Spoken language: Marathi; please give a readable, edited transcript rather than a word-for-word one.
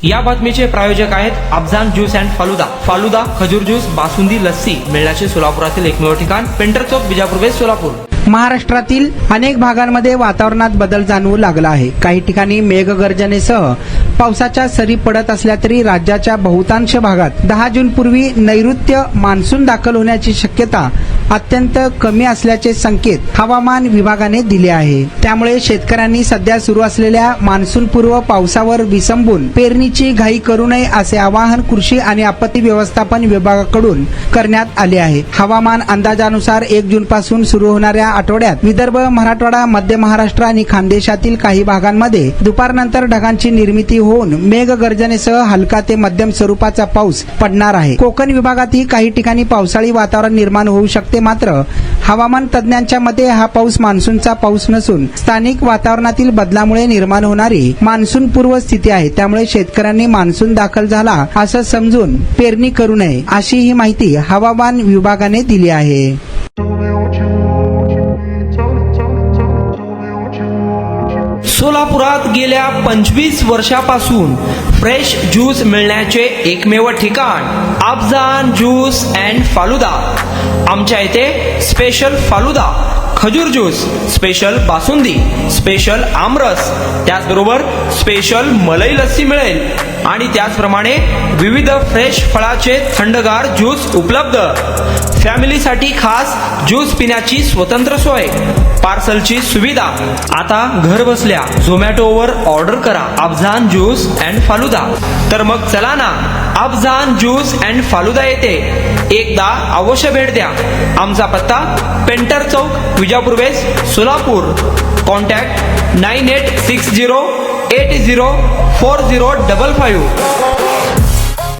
या बातमीचे प्रायोजक आहेत अफजान ज्यूस अँड फालुदा. फालुदा, खजूर ज्यूस, बासुंदी, लस्सी मिळण्याचे सोलापुरातील एकमेव ठिकाण पेंटर चौक, बिजापूर वेस्ट, सोलापूर. महाराष्ट्रातील अनेक भागांमध्ये वातावरणात बदल जाणवू लागला आहे. काही ठिकाणी मेघगर्जनेसह पावसाच्या सरी पडत असल्या तरी राज्याच्या बहुतांश भागात 10 जून पूर्वी नैऋत्य मान्सून दाखल होण्याची शक्यता अत्यंत कमी असल्याचे संकेत हवामान विभागाने दिले आहे. त्यामुळे शेतकऱ्यांनी सध्या सुरू असलेल्या मान्सूनपूर्व पावसावर विसंबून पेरणीची घाई करू नये असे आवाहन कृषी आणि आपत्ती व्यवस्थापन विभागाकडून करण्यात आले आहे. हवामान अंदाजानुसार 1 जून पासून सुरू होणाऱ्या आठवड्यात विदर्भ, मराठवाडा, मध्य महाराष्ट्र आणि खानदेशातील काही भागांमध्ये दुपारनंतर ढगांची निर्मिती होऊन मेघगर्जनेसह हलका ते मध्यम स्वरूपाचा पाऊस पडणार आहे. कोकण विभागातही काही ठिकाणी पावसाळी वातावरण निर्माण होऊ शकते. मात्र हवामान तज्ज्ञांच्या मते हा पाऊस मान्सूनचा पाऊस नसून स्थानिक वातावरणातील बदलामुळे निर्माण होणारी मान्सून पूर्व स्थिती आहे. त्यामुळे शेतकऱ्यांनी मान्सून दाखल झाला असं समजून पेरणी करू नये अशी ही माहिती हवामान विभागाने दिली आहे. सोलापुरात गेल्या 25 वर्षापासून फ्रेश ज्यूस मिळण्याचे एकमेव ठिकाण अफजान ज्यूस अँड फालुदा. आमच्या इथे स्पेशल फालुदा, खजूर ज्यूस, स्पेशल बासुंदी, स्पेशल आमरस, त्याचबरोबर स्पेशल मलाई लस्सी मिळेल आणि त्याचप्रमाणे विविध फ्रेश फळाचे थंडगार ज्यूस उपलब्ध. फॅमिलीसाठी खास ज्यूस पिण्याची स्वतंत्र सोय, पार्सलची सुविधा. आता घर बसल्या झोमॅटोवर ऑर्डर करा अफजान ज्यूस अँड फालुदा. तर मग चला ना अफजान ज्यूस अँड फालुदा येथे एकदा अवश्य भेट द्या. आमचा पत्ता पेंटर चौक, विजापूर वेस्ट, सोलापूर. कॉन्टॅक्ट 9860804055.